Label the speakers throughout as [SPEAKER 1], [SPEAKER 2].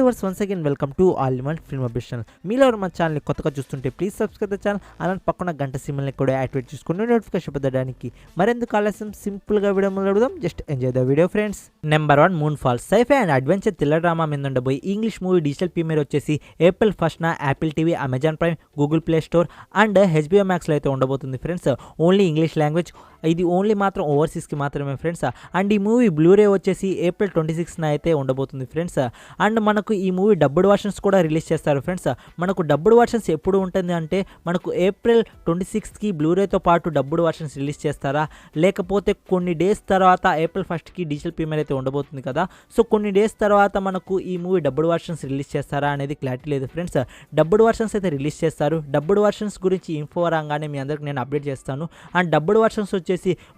[SPEAKER 1] Viewers once again welcome to all in one film update channel. మీలో ఎవరు మా ఛానల్ని కొత్తగా చూస్తుంటే ప్లీజ్ సబ్స్క్రైబ్ ద ఛానల్. అలాంటి పక్కన గంట సింబల్ని కూడా యాక్టివేట్ చేసుకుని నోటిఫికేషన్ పొందడానికి. మరెందుకు ఆలస్యం, సింపుల్గా వీడియో మొదలుపెడదాం. Just enjoy the video friends. Number 1 moonfall sci fi and adventure thriller drama మీద ఉండబోయి ఇంగ్లీష్ మూవీ డిజిటల్ ప్రీమియర్ వచ్చేసి ఏప్రిల్ 1న Apple TV, Amazon Prime, Google Play Store and HBO మ్యాక్స్లో అయితే ఉండబోతుంది ఫ్రెండ్స్. Only English language. ఇది only మాత్రం ఓవర్సీస్కి మాత్రమే ఫ్రెండ్స్. అండ్ ఈ మూవీ బ్లూరే వచ్చేసి ఏప్రిల్ 26న అయితే ఉండబోతుంది ఫ్రెండ్స్. అండ్ మనకు ఈ మూవీ డబ్బుడ్ వర్షన్స్ కూడా రిలీజ్ చేస్తారు ఫ్రెండ్స్. మనకు డబ్బుడ్ వర్షన్స్ ఎప్పుడు ఉంటుంది అంటే మనకు ఏప్రిల్ 26కి బ్లూరేతో పాటు డబ్బుడ్ వర్షన్స్ రిలీజ్ చేస్తారా, లేకపోతే కొన్ని డేస్ తర్వాత ఏప్రిల్ 1కి డిజిటల్ ప్రీమియర్ అయితే ఉండబోతుంది కదా. సో కొన్ని డేస్ తర్వాత మనకు ఈ మూవీ డబ్బుడ్ వర్షన్స్ రిలీజ్ చేస్తారా అనేది క్లారిటీ లేదు ఫ్రెండ్స్. డబ్బుడ్ వర్షన్స్ అయితే రిలీజ్ చేస్తారు. డబ్బుడ్ వర్షన్స్ గురించి ఇన్ఫో రాగానే మీ అందరికి నేను అప్డేట్ చేస్తాను. అండ్ డబ్బుడ్ వర్షన్స్ వచ్చేసి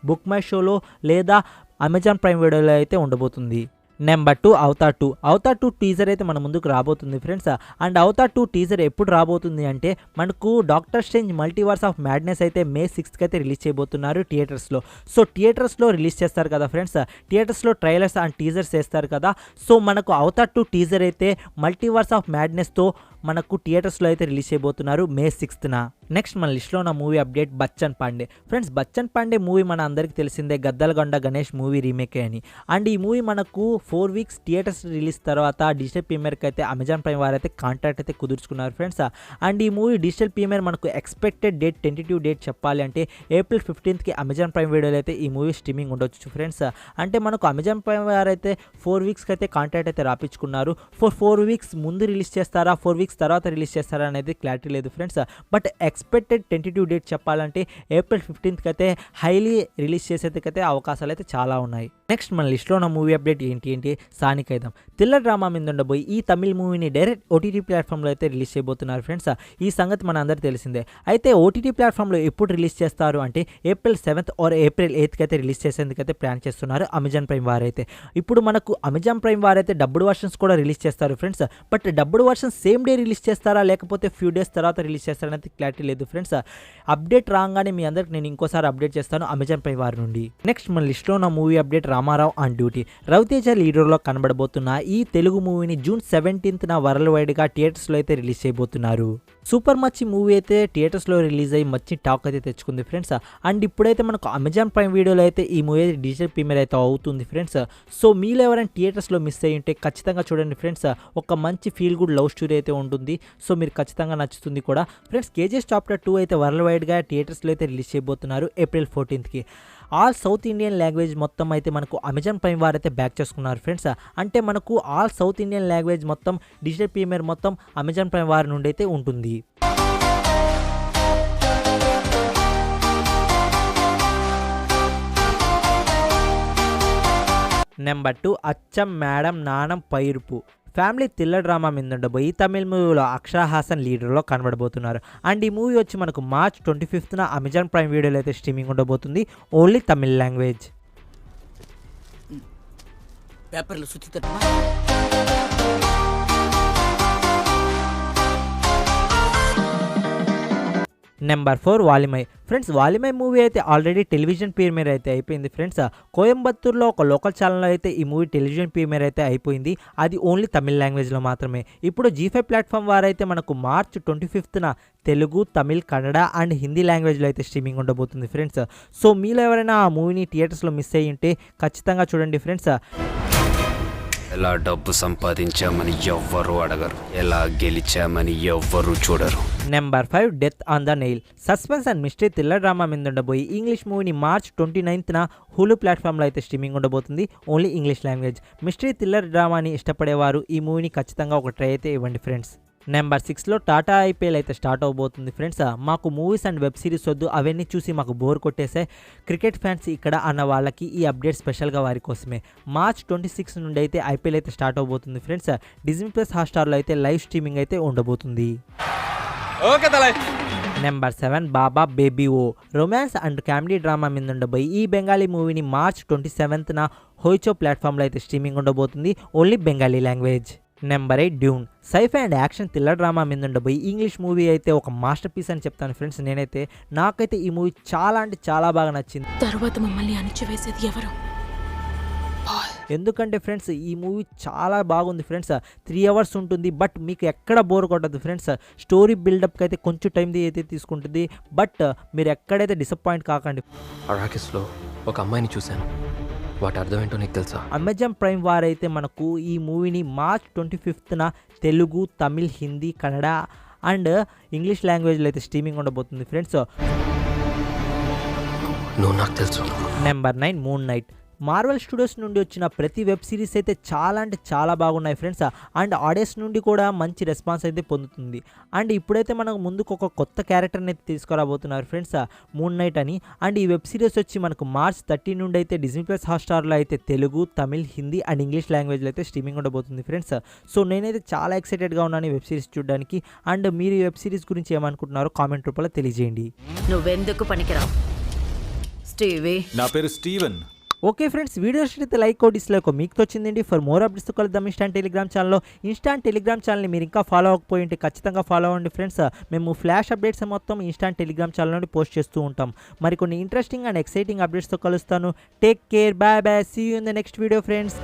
[SPEAKER 1] బుక్ మై షోలో లేదా అమెజాన్ ప్రైమ్ వీడియోలో అయితే ఉండబోతుంది. Number 2 Avatar 2. అవతార్ 2 టీజర్ అయితే మన ముందుకు రాబోతుంది ఫ్రెండ్స్. అండ్ అవతార్ 2 టీజర్ ఎప్పుడు రాబోతుంది అంటే మనకు doctor strange multiverse of madness అయితే May 6కి అయితే రిలీజ్ చేయబోతున్నారు థియేటర్స్లో. సో థియేటర్స్లో రిలీజ్ చేస్తారు కదా ఫ్రెండ్స్. థియేటర్స్లో ట్రైలర్స్ అండ్ టీజర్స్ వేస్తారు కదా. సో మనకు అవతార్ 2 టీజర్ అయితే మల్టీవర్స్ ఆఫ్ మ్యాడ్నెస్తో మనకు థియేటర్స్లో అయితే రిలీజ్ చేయబోతున్నారు May 6న. నెక్స్ట్ మన లిస్ట్లో ఉన్న movie update Bachchan Pandey friends. Bachchan Pandey movie మన అందరికీ తెలిసిందే, గద్దలగొండ గణేష్ మూవీ రీమేకే అని. అండ్ ఈ మూవీ మనకు 4 వీక్స్ థియేటర్స్ రిలీజ్ తర్వాత డిజిటల్ ప్రీమియర్కి అయితే అమెజాన్ ప్రైమ్ వారు అయితే కాంట్రాక్ట్ అయితే కుదుర్చుకున్నారు ఫ్రెండ్స్. అండ్ ఈ మూవీ డిజిటల్ ప్రీమియర్ మనకు ఎక్స్పెక్టెడ్ డేట్ టెంటేటివ్ డేట్ చెప్పాలి అంటే ఏప్రిల్ 15కి అమెజాన్ ప్రైమ్ వీడియోలో అయితే ఈ మూవీ స్ట్రీమింగ్ ఉండొచ్చు ఫ్రెండ్స్. అంటే మనకు అమెజాన్ ప్రైమ్ వారు అయితే 4 వీక్స్కి అయితే కాంట్రాక్ట్ అయితే రాపించుకున్నారు. 4 వీక్స్ ముందు రిలీజ్ చేస్తారా, 4 వీక్స్ తర్వాత రిలీజ్ చేస్తారా అనేది క్లారిటీ లేదు friends. But expected tentative date చెప్పాలంటే ఏప్రిల్ 15కి అయితే హైలీ రిలీజ్ చేసేందుకైతే అవకాశాలు అయితే చాలా ఉన్నాయి. నెక్స్ట్ మన లిస్ట్లో ఉన్న మూవీ అప్డేట్ ఏంటి సానికైదం థ్రిల్లర్ డ్రామా మీద ఉండబోయి ఈ తమిళ మూవీని డైరెక్ట్ ఓటీటీ ప్లాట్ఫామ్లో అయితే రిలీజ్ చేయబోతున్నారు ఫ్రెండ్స్. ఈ సంగతి మన అందరూ తెలిసిందే. అయితే ఓటీటీ ప్లాట్ఫామ్లో ఎప్పుడు రిలీజ్ చేస్తారు అంటే ఏప్రిల్ 7th ఆర్ ఏప్రిల్ 8కి అయితే రిలీజ్ చేసేందుకైతే ప్లాన్ చేస్తున్నారు అమెజాన్ ప్రైమ్ వారైతే. ఇప్పుడు మనకు అమెజాన్ ప్రైమ్ వారైతే డబ్బుడ్ వర్షన్స్ కూడా రిలీజ్ చేస్తారు friends. But dubbed versions same day release చేస్తారా లేకపోతే ఫ్యూ డేస్ తర్వాత రిలీజ్ చేస్తారా అనేది క్లారిటీ లేదు ఫ్రెండ్స్. అప్డేట్ రాగానే మీ అందరికి నేను ఇంకోసారి అప్డేట్ చేస్తాను అమెజాన్ ప్రైమ్ వారి నుండి. నెక్స్ట్ మన లిస్ట్లో ఉన్న movie update Ramarao on duty. Raviteja లీడర్లో కనబడబోతున్న ఈ తెలుగు మూవీని జూన్ 17న వరల్డ్ వైడ్గా థియేటర్స్లో అయితే రిలీజ్ చేయబోతున్నారు. సూపర్ మచ్చి మూవీ అయితే థియేటర్స్లో రిలీజ్ అయ్యి మంచి టాక్ అయితే తెచ్చుకుంది ఫ్రెండ్స్. అండ్ ఇప్పుడైతే మనకు అమెజాన్ ప్రైమ్ వీడియోలో అయితే ఈ మూవీ డిజిటల్ ప్రీమియర్ అయితే అవుతుంది ఫ్రెండ్స్. సో మీలో ఎవరైనా థియేటర్స్లో మిస్ అయ్యి ఉంటే ఖచ్చితంగా చూడండి ఫ్రెండ్స్. ఒక మంచి ఫీల్ గుడ్ లవ్ స్టోరీ అయితే ఉంటుంది. సో మీరు ఖచ్చితంగా నచ్చుతుంది కూడా ఫ్రెండ్స్. కేజీఎస్ చాప్టర్ 2 అయితే వరల్డ్ వైడ్గా థియేటర్స్లో అయితే రిలీజ్ చేయబోతున్నారు ఏప్రిల్ 14కి. ఆల్ సౌత్ ఇండియన్ లాంగ్వేజ్ మొత్తం అయితే మనకు అమెజాన్ ప్రైమ్ వారు అయితే బ్యాక్ చేసుకున్నారు ఫ్రెండ్స్. అంటే మనకు ఆల్ సౌత్ ఇండియన్ లాంగ్వేజ్ మొత్తం డిజిటల్ ప్రీమియర్ మొత్తం అమెజాన్ ప్రైమ్ వారి నుండి అయితే ఉంటుంది. నెంబర్ 2 అచ్చం మేడం నానం పైరుపు ఫ్యామిలీ థ్రిల్లర్ డ్రామా మీద ఉండబోయి తమిళ మూవీలో అక్షరా హాసన్ లీడర్లో కనబడబోతున్నారు. అండ్ ఈ మూవీ వచ్చి మనకు మార్చ్ 25న అమెజాన్ ప్రైమ్ వీడియోలో అయితే స్ట్రీమింగ్ ఉండబోతుంది, only Tamil language. Number 4 Valimai friends. Valimai movie అయితే ఆల్రెడీ టెలివిజన్ ప్రీమియర్ అయితే అయిపోయింది ఫ్రెండ్స్. కోయంబత్తూర్లో ఒక లోకల్ ఛానల్లో అయితే ఈ మూవీ టెలివిజన్ ప్రీమియర్ అయితే అయిపోయింది. అది ఓన్లీ తమిళ్ లాంగ్వేజ్లో మాత్రమే. ఇప్పుడు G5 ప్లాట్ఫామ్ వారైతే మనకు మార్చ్ 25న తెలుగు, తమిళ్, కన్నడ అండ్ హిందీ లాంగ్వేజ్లో అయితే స్ట్రీమింగ్ ఉండబోతుంది ఫ్రెండ్స్. సో మీలో ఎవరైనా ఆ మూవీని థియేటర్స్లో మిస్ అయ్యి ఉంటే ఖచ్చితంగా చూడండి ఫ్రెండ్స్.
[SPEAKER 2] ఎలా డబ్బు సంపాదించామని ఎవ్వరు అడగరు, ఎలా గెలిచామని ఎవ్వరు చూడరు.
[SPEAKER 1] Number 5 death on the nail suspense and mystery thriller drama మీద ఉండబోయి ఇంగ్లీష్ మూవీని మార్చ్ 29న హులు ప్లాట్ఫామ్లో అయితే స్ట్రీమింగ్ ఉండబోతుంది, only English language. Mystery thriller డ్రామాని ఇష్టపడేవారు ఈ మూవీని ఖచ్చితంగా ఒక ట్రై అయితే ఇవ్వండి ఫ్రెండ్స్. నెంబర్ 6లో టాటా IPL అయితే స్టార్ట్ అవబోతుంది ఫ్రెండ్స్. మాకు మూవీస్ అండ్ వెబ్ సిరీస్ వద్దు, అవన్నీ చూసి మాకు బోర్ కొట్టేసే క్రికెట్ ఫ్యాన్స్ ఇక్కడ అన్న వాళ్ళకి ఈ అప్డేట్ స్పెషల్గా వారి కోసమే. మార్చ్ 26 నుండి అయితే IPL అయితే స్టార్ట్ అవబోతుంది ఫ్రెండ్స్. డిజ్నీ ప్లస్ హాట్స్టార్లో అయితే లైవ్ స్ట్రీమింగ్ అయితే ఉండబోతుంది. Number 7 Baba baby O romance and comedy drama మీద ఉండబోయి ఈ బెంగాలీ మూవీని మార్చ్ 27న హోయిచో ప్లాట్ఫామ్లో అయితే స్ట్రీమింగ్ ఉండబోతుంది, only Bengali language. Number 8 Dune scifi and action thriller drama మీద ఉండబోయి ఇంగ్లీష్ మూవీ అయితే ఒక మాస్టర్ పీస్ అని చెప్తాను ఫ్రెండ్స్. నాకైతే ఈ మూవీ చాలా అంటే చాలా బాగా నచ్చింది.
[SPEAKER 3] తర్వాత మమ్మల్ని అణిచివేసేది ఎవరు?
[SPEAKER 1] ఎందుకంటే ఫ్రెండ్స్ ఈ మూవీ చాలా బాగుంది ఫ్రెండ్స్. 3 అవర్స్ ఉంటుంది, బట్ మీకు ఎక్కడ బోర్ కొట్టదు ఫ్రెండ్స్. స్టోరీ బిల్డప్కి అయితే కొంచెం టైం అయితే తీసుకుంటుంది, బట్ మీరు ఎక్కడైతే డిసప్పాయింట్ కాకండి.
[SPEAKER 3] అరాకిస్లో ఒక అమ్మాయిని చూశాను, వాటి అర్థం ఏంటో నీకు తెలుసా?
[SPEAKER 1] అమెజాన్ ప్రైమ్ వారైతే మనకు ఈ మూవీని మార్చ్ 25న తెలుగు, తమిళ్, హిందీ, కన్నడ అండ్ ఇంగ్లీష్ లాంగ్వేజ్లో అయితే స్ట్రీమింగ్ ఉండబోతుంది ఫ్రెండ్స్.
[SPEAKER 3] నువ్వు నాకు తెలుసు.
[SPEAKER 1] Number 9 moon knight. Marvel Studios నుండి వచ్చిన ప్రతి వెబ్ సిరీస్ అయితే చాలా అంటే చాలా బాగున్నాయి ఫ్రెండ్స్. అండ్ ఆడియన్స్ నుండి కూడా మంచి రెస్పాన్స్ అయితే పొందుతుంది. అండ్ ఇప్పుడైతే మనకు ముందుకు ఒక కొత్త క్యారెక్టర్ని అయితే తీసుకురాబోతున్నారు ఫ్రెండ్స్, మూన్ నైట్ అని. అండ్ ఈ వెబ్ సిరీస్ వచ్చి మనకు మార్చ్ 30 నుండి అయితే డిజ్నీ ప్లస్ హాట్‌స్టార్లో అయితే తెలుగు, తమిళ్, హిందీ అండ్ ఇంగ్లీష్ లాంగ్వేజ్లో అయితే స్ట్రీమింగ్ ఉండబోతుంది ఫ్రెండ్స్. సో నేనైతే చాలా ఎక్సైటెడ్గా ఉన్నాను ఈ వెబ్ సిరీస్ చూడడానికి. అండ్ మీరు ఈ వెబ్ సిరీస్ గురించి ఏమనుకుంటున్నారో కామెంట్ రూపంలో తెలియజేయండి.
[SPEAKER 4] నువ్వెందుకు పనికిరావు స్టీవీ?
[SPEAKER 5] నా పేరు స్టీవెన్.
[SPEAKER 1] ఓకే ఫ్రెండ్స్, వీడియో అయితే లైక్ డిస్లైక్ మీకు వచ్చిందండి. ఫర్ మోర్ అప్డేట్స్ కలుద్దాం ఇన్స్టాంట్ టెలిగ్రామ్ ఛానల్లో. ఇన్స్టాంట్ టెలిగ్రామ్ ఛానల్ని మీరు ఇంకా ఫాలో అవ్వకపోయి ఉంటే ఖచ్చితంగా ఫాలో అవ్వండి ఫ్రెండ్స్. మేము ఫ్లాష్ అప్డేట్స్ మొత్తం ఇన్స్టాంట్ టెలిగ్రామ్ ఛానల్ నుండి పోస్ట్ చేస్తూ ఉంటాం. మరికొన్ని ఇంట్రెస్టింగ్ అండ్ ఎక్సైటింగ్ అప్డేట్స్తో కలుస్తాను. Take care, bye bye, see you in the next video friends.